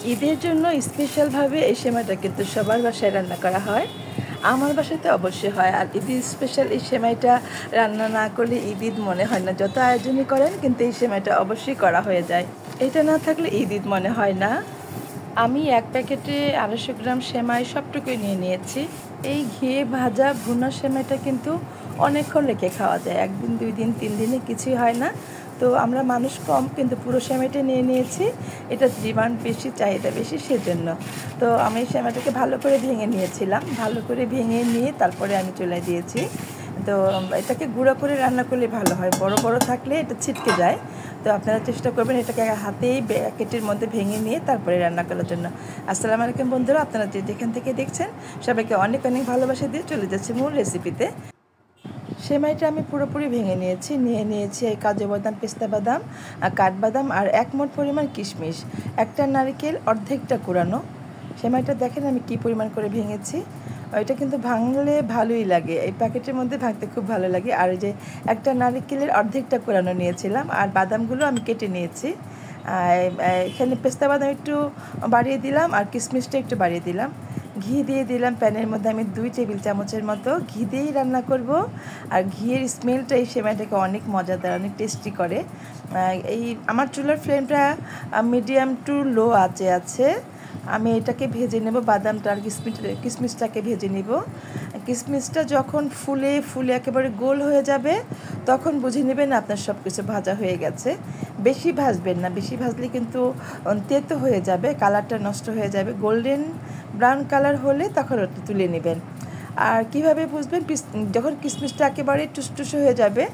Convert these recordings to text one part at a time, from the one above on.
ঈদের জন্য স্পেশালভাবে এই সেমাইটা কিন্তু সবার বাসায় রান্না করা হয়। আমার বাসায় তো অবশ্যই হয়। আর ঈদের স্পেশাল এই সেমাইটা রান্না না করলে ঈদ মনে হয় না। যত আয়োজনই করেন কিন্তু এই সেমাইটা অবশ্যই করা হয়ে যায়। এটা না থাকলে ঈদ মনে হয় না। আমি এক প্যাকেটে 250 গ্রাম সেমাই সবটুকুই নিয়ে নিয়েছি। এই ঘিয়ে ভাজা ভুনা সেমাইটা কিন্তু অনেকক্ষণ রেখে খাওয়া যায়। 1 দিন 2 দিন 3 দিনে কিছুই হয় না। তো আমরা মানুষ কম কিন্তু পুরো সেমাইটা নিয়ে নিয়েছি। এটা ডিমান্ড বেশি, চাহিদা বেশি সেজন্য। তো আমি সেমাইটাকে ভালো করে ভেঙে নিয়েছিলাম। ভালো করে ভেঙে নিয়ে তারপরে আমি চুলায় দিয়েছি। তো এটাকে গুঁড়ো করে রান্না করলে ভালো হয়। বড় বড় থাকলে এটা ছিটকে যায়। তো আপনারা চেষ্টা করবেন এটাকে হাতেই প্যাকেটের মধ্যে ভেঙে নিয়ে তারপরে রান্না করার জন্য। আসসালামু আলাইকুম বন্ধুরা, আপনারা যেখান থেকে দেখছেন সবাইকে অনেক অনেক ভালোবাসা দিয়ে চলে যাচ্ছি মূল রেসিপিতে। সেমাইটা আমি পুরোপুরি ভেঙে নিয়েছি। নিয়েছি এই কাজু বাদাম, পেস্তা বাদাম, কাঠবাদাম আর 1 মুঠ পরিমাণ কিশমিশ, একটা নারকেল অর্ধেকটা কুড়ানো। সেমাইটা দেখেন আমি কি পরিমাণ করে ভেঙেছি। এটা কিন্তু ভাঙলে ভালোই লাগে, এই প্যাকেটের মধ্যে ভাঙতে খুব ভালো লাগে। আর এই যে একটা নারকেলের অর্ধেকটা কুড়ানো নিয়েছিলাম আর বাদামগুলো আমি কেটে নিয়েছি। এখানে পেস্তা বাদাম একটু বাড়িয়ে দিলাম আর কিশমিশটা একটু বাড়িয়ে দিলাম। ঘি দিয়ে দিলাম প্যানের মধ্যে, আমি 2 টেবিল চামচের মতো ঘি দিয়েই রান্না করব। আর ঘিয়ের স্মেলটা এই সেমাইটাকে অনেক মজাদার, অনেক টেস্টি করে। এই আমার চুলার ফ্লেমটা মিডিয়াম টু লো আঁচে আছে। আমি এটাকে ভেজে নেব, বাদামটা আর কিশমিশটাকে ভেজে নেব। কিশমিশটা যখন ফুলে ফুলে একেবারে গোল হয়ে যাবে তখন বুঝে নেবেন আপনার সব কিছু ভাজা হয়ে গেছে। বেশি ভাজবেন না, বেশি ভাজলে কিন্তু তেতো হয়ে যাবে, কালারটা নষ্ট হয়ে যাবে। গোল্ডেন ব্রাউন কালার হলে তখন ওটা তুলে নেবেন। আর কিভাবে বুঝবেন, যখন কিশমিশটা একেবারে টুসটুসে হয়ে যাবে,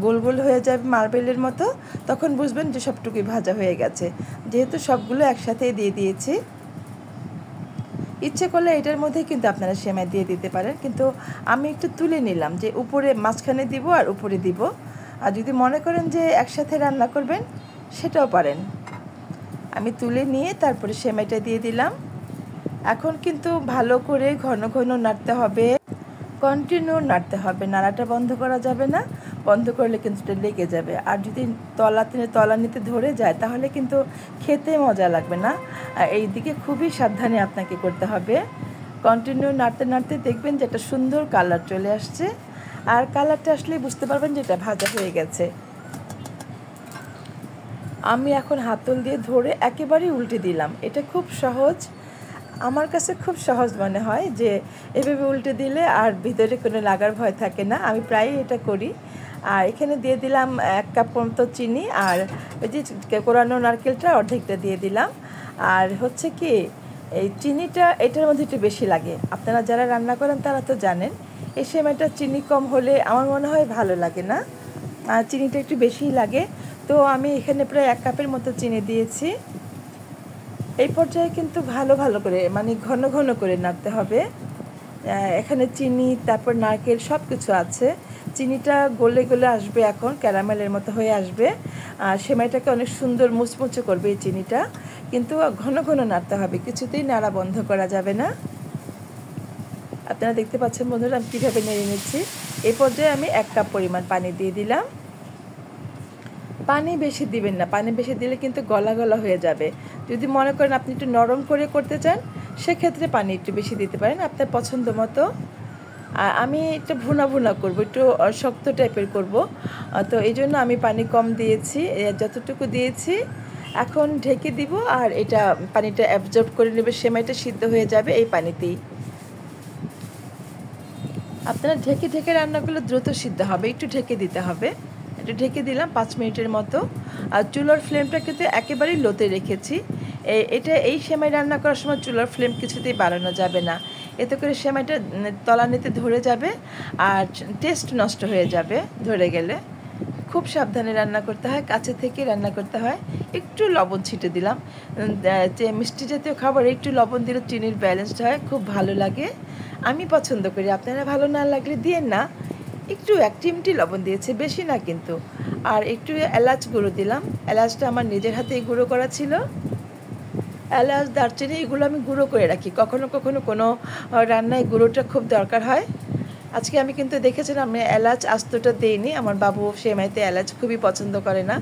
গোল গোল হয়ে যাবে মার্বেলের মতো, তখন বুঝবেন যে সবটুকুই ভাজা হয়ে গেছে। যেহেতু সবগুলো একসাথে দিয়ে দিয়েছি, ইচ্ছে করলে এটার মধ্যে কিন্তু আপনারা সেমাই দিয়ে দিতে পারেন, কিন্তু আমি একটু তুলে নিলাম যে উপরে মাঝখানে দিব আর উপরে দিব। আর যদি মনে করেন যে একসাথে রান্না করবেন সেটাও পারেন। আমি তুলে নিয়ে তারপরে সেমাইটা দিয়ে দিলাম। এখন কিন্তু ভালো করে ঘন ঘন নাড়তে হবে, কন্টিনিউ নাড়তে হবে, নাড়াটা বন্ধ করা যাবে না। বন্ধ করলে কিন্তু এটা লেগে যাবে। আর যদি তলানিতে ধরে যায় তাহলে কিন্তু খেতে মজা লাগবে না। এই দিকে খুবই সাবধানে আপনাকে করতে হবে। কন্টিনিউ নাড়তে নাড়তে দেখবেন যে একটা সুন্দর কালার চলে আসছে। আর কালারটা আসলেই বুঝতে পারবেন যে এটা ভাজা হয়ে গেছে। আমি এখন হাতল দিয়ে ধরে একেবারেই উল্টে দিলাম। এটা খুব সহজ, আমার কাছে খুব সহজ মনে হয় যে এভাবে উল্টে দিলে আর ভিতরে কোনো লাগার ভয় থাকে না। আমি প্রায়ই এটা করি। আর এখানে দিয়ে দিলাম 1 কাপ মতো চিনি, আর ওই যে কোরানো নারকেলটা অর্ধেকটা দিয়ে দিলাম। আর হচ্ছে কি, এই চিনিটা এটার মধ্যে একটু বেশি লাগে। আপনারা যারা রান্না করেন তারা তো জানেন এই সেমাইটা চিনি কম হলে আমার মনে হয় ভালো লাগে না, আর চিনিটা একটু বেশিই লাগে। তো আমি এখানে প্রায় 1 কাপের মতো চিনি দিয়েছি। এই পর্যায়ে কিন্তু ভালো ভালো করে মানে ঘন ঘন করে নাড়তে হবে। এখানে চিনি তারপর নারকেল সব কিছু আছে। চিনিটা গলে গলে আসবে, এখন ক্যারামেলের মতো হয়ে আসবে। আর সেমাইটাকে অনেক সুন্দর মুচমুচে করবে এই চিনিটা, কিন্তু ঘন ঘন নাড়তে হবে, কিছুতেই নাড়া বন্ধ করা যাবে না। আপনারা দেখতে পাচ্ছেন বন্ধুরা আমি কীভাবে নেড়ে নিচ্ছি। এই পর্যায়ে আমি 1 কাপ পরিমাণ পানি দিয়ে দিলাম। পানি বেশি দিবেন না, পানি বেশি দিলে কিন্তু গলা গলা হয়ে যাবে। যদি মনে করেন আপনি একটু নরম করে করতে চান সেক্ষেত্রে পানি একটু বেশি দিতে পারেন আপনার পছন্দ মতো। আর আমি একটু ভুনা ভুনা করব, একটু শক্ত টাইপের করব, তো এই জন্য আমি পানি কম দিয়েছি, যতটুকু দিয়েছি। এখন ঢেকে দিব আর এটা পানিটা অ্যাবজর্ব করে নেবে, সেমাইটা সিদ্ধ হয়ে যাবে এই পানিতেই। আপনারা ঢেকে ঢেকে রান্না করলে দ্রুত সিদ্ধ হবে, একটু ঢেকে দিতে হবে। একটু ঢেকে দিলাম 5 মিনিটের মতো। আর চুলার ফ্লেমটা কিন্তু একেবারেই লোতে রেখেছি। এই সেমাই রান্না করার সময় চুলার ফ্লেম কিছুতেই বাড়ানো যাবে না, এতে করে সেমাইটা তলানিতে ধরে যাবে আর টেস্ট নষ্ট হয়ে যাবে ধরে গেলে। খুব সাবধানে রান্না করতে হয়, কাছে থেকে রান্না করতে হয়। একটু লবণ ছিটে দিলাম, যে মিষ্টি জাতীয় খাবার একটু লবণ দিলে চিনির ব্যালেন্সড হয়, খুব ভালো লাগে। আমি পছন্দ করি, আপনারা ভালো না লাগলে দিয়েন না। একটু 1 চিমটি লবণ দিয়েছি, বেশি না কিন্তু। আর একটু এলাচ গুঁড়ো দিলাম, এলাচটা আমার নিজের হাতেই গুঁড়ো করা ছিল। এলাচ দারচিনি এগুলো আমি গুঁড়ো করে রাখি, কখনো কখনো কোনো রান্নায় গুঁড়োটা খুব দরকার হয়। আজকে আমি কিন্তু দেখেছিলাম আমি এলাচ আস্তটা দিইনি। আমার বাবু সেমাইতে এলাচ খুবই পছন্দ করে না।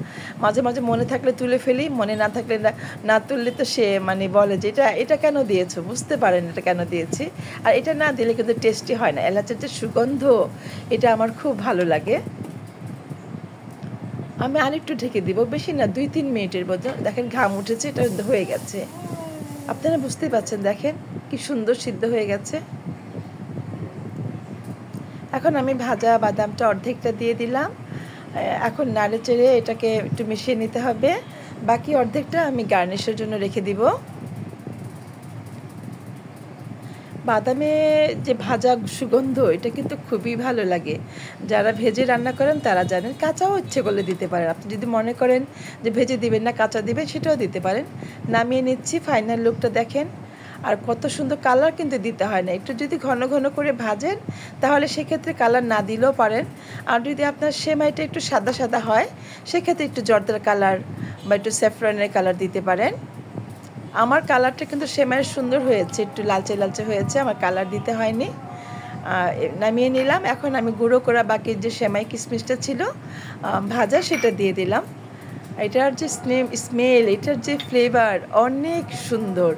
মাঝে মাঝে মনে থাকলে তুলে ফেলি, মনে না থাকলে না তুললে তো সে মানে বলে যে এটা কেন দিয়েছো, বুঝতে পারেন এটা কেন দিয়েছি। আর এটা না দিলে কিন্তু টেস্টি হয় না। এলাচের যে সুগন্ধ, এটা আমার খুব ভালো লাগে। আমি আরেকটু ঢেকে দিব, বেশি না, 2-3 মিনিটের মধ্যে। দেখেন ঘাম উঠেছে, এটা হয়ে গেছে। আপনারা বুঝতেই পারছেন, দেখেন কি সুন্দর সিদ্ধ হয়ে গেছে। এখন আমি ভাজা বাদামটা অর্ধেকটা দিয়ে দিলাম। এখন নাড়ে চেড়ে এটাকে একটু মিশিয়ে নিতে হবে। বাকি অর্ধেকটা আমি গার্নিশের জন্য রেখে দিব। বাদামে যে ভাজা সুগন্ধ, এটা কিন্তু খুবই ভালো লাগে। যারা ভেজে রান্না করেন তারা জানেন। কাঁচাও ইচ্ছে করলে দিতে পারেন। আপনি যদি মনে করেন যে ভেজে দিবেন না, কাঁচা দিবেন, সেটাও দিতে পারেন। নামিয়ে নিচ্ছি, ফাইনাল লুকটা দেখেন। আর কত সুন্দর কালার কিন্তু দিতে হয় না। একটু যদি ঘন ঘন করে ভাজেন তাহলে সেক্ষেত্রে কালার না দিলেও পারেন। আর যদি আপনার সেমাইটা একটু সাদা সাদা হয়, সেক্ষেত্রে একটু জর্দার কালার বা একটু স্যাফরনের কালার দিতে পারেন। আমার কালারটা কিন্তু সেমাইয়ের সুন্দর হয়েছে, একটু লালচে লালচে হয়েছে, আমার কালার দিতে হয়নি। নামিয়ে নিলাম। এখন আমি গুঁড়ো করা বাকি যে সেমাই কিশমিশটা ছিল ভাজা, সেটা দিয়ে দিলাম। এটার যে স্মেল, এটার যে ফ্লেভার অনেক সুন্দর।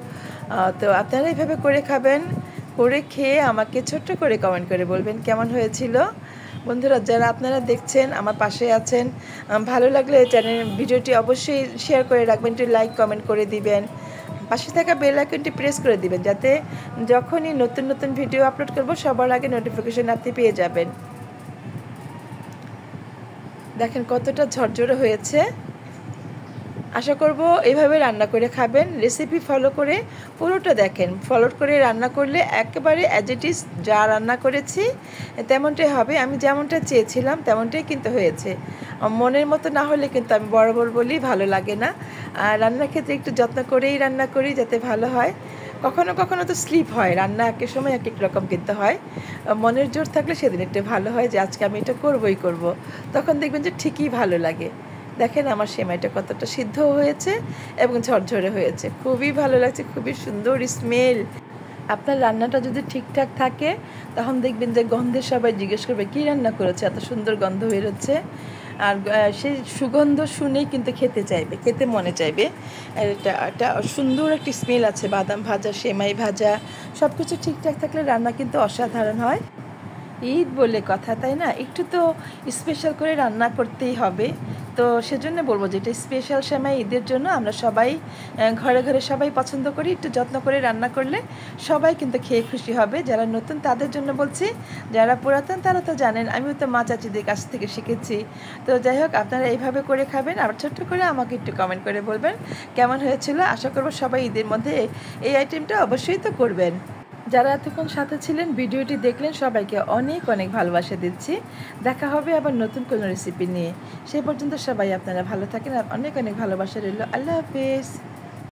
তো আপনারা এইভাবে করে খাবেন, করে খেয়ে আমাকে ছোট্ট করে কমেন্ট করে বলবেন কেমন হয়েছিল। বন্ধুরা, যারা আপনারা দেখছেন, আমার পাশে আছেন, ভালো লাগলে ভিডিওটি অবশ্যই শেয়ার করে রাখবেন, একটু লাইক কমেন্ট করে দিবেন। পাশে থাকা বেল আইকনটি প্রেস করে দিবেন, যাতে যখনই নতুন নতুন ভিডিও আপলোড করব সবার আগে নোটিফিকেশন আপনি পেয়ে যাবেন। দেখেন কতটা ঝরঝরে হয়েছে। আশা করব এইভাবে রান্না করে খাবেন। রেসিপি ফলো করে পুরোটা দেখেন। ফলো করে রান্না করলে একেবারে অ্যাজ ইট ইজ যা রান্না করেছি তেমনটাই হবে। আমি যেমনটা চেয়েছিলাম তেমনটাই কিন্তু হয়েছে। মনের মতো না হলে কিন্তু আমি বরাবর বলি ভালো লাগে না। আর রান্নার ক্ষেত্রে একটু যত্ন করেই রান্না করি যাতে ভালো হয়। কখনো কখনো তো স্লিপ হয়, রান্না এক এক সময় এক এক রকম কিন্তু হয়। মনের জোর থাকলে সেদিন একটু ভালো হয় যে আজকে আমি এটা করবই করব, তখন দেখবেন যে ঠিকই ভালো লাগে। দেখেন আমার সেমাইটা কতটা সিদ্ধ হয়েছে এবং ঝরঝরে হয়েছে, খুবই ভালো লাগছে, খুবই সুন্দর স্মেল। আপনার রান্নাটা যদি ঠিকঠাক থাকে তখন দেখবেন যে গন্ধে সবাই জিজ্ঞেস করবে কী রান্না করেছে, এত সুন্দর গন্ধ বেরোচ্ছে। আর সেই সুগন্ধ শুনেই কিন্তু খেতে চাইবে, খেতে মনে চাইবে। এটা সুন্দর একটি স্মেল আছে। বাদাম ভাজা, সেমাই ভাজা, সব কিছু ঠিকঠাক থাকলে রান্না কিন্তু অসাধারণ হয়। ঈদ বলে কথা, তাই না? একটু তো স্পেশাল করে রান্না করতেই হবে। তো সেজন্য বলবো যে এটা স্পেশাল সেমাই ঈদের জন্য আমরা সবাই ঘরে ঘরে সবাই পছন্দ করি। একটু যত্ন করে রান্না করলে সবাই কিন্তু খেয়ে খুশি হবে। যারা নতুন তাদের জন্য বলছি, যারা পুরাতন তারা তো জানেন, আমিও তো মা চাচিদের কাছ থেকে শিখেছি। তো যাই হোক, আপনারা এইভাবে করে খাবেন। আবার ছোট্ট করে আমাকে একটু কমেন্ট করে বলবেন কেমন হয়েছিল। আশা করবো সবাই ঈদের মধ্যে এই আইটেমটা অবশ্যই তো করবেন। যারা এতক্ষণ সাথে ছিলেন, ভিডিওটি দেখলেন, সবাইকে অনেক অনেক ভালোবাসা দিচ্ছি। দেখা হবে আবার নতুন কোনো রেসিপি নিয়ে। সেই পর্যন্ত সবাই আপনারা ভালো থাকেন আর অনেক অনেক ভালোবাসা রইল। আল্লাহ হাফেজ।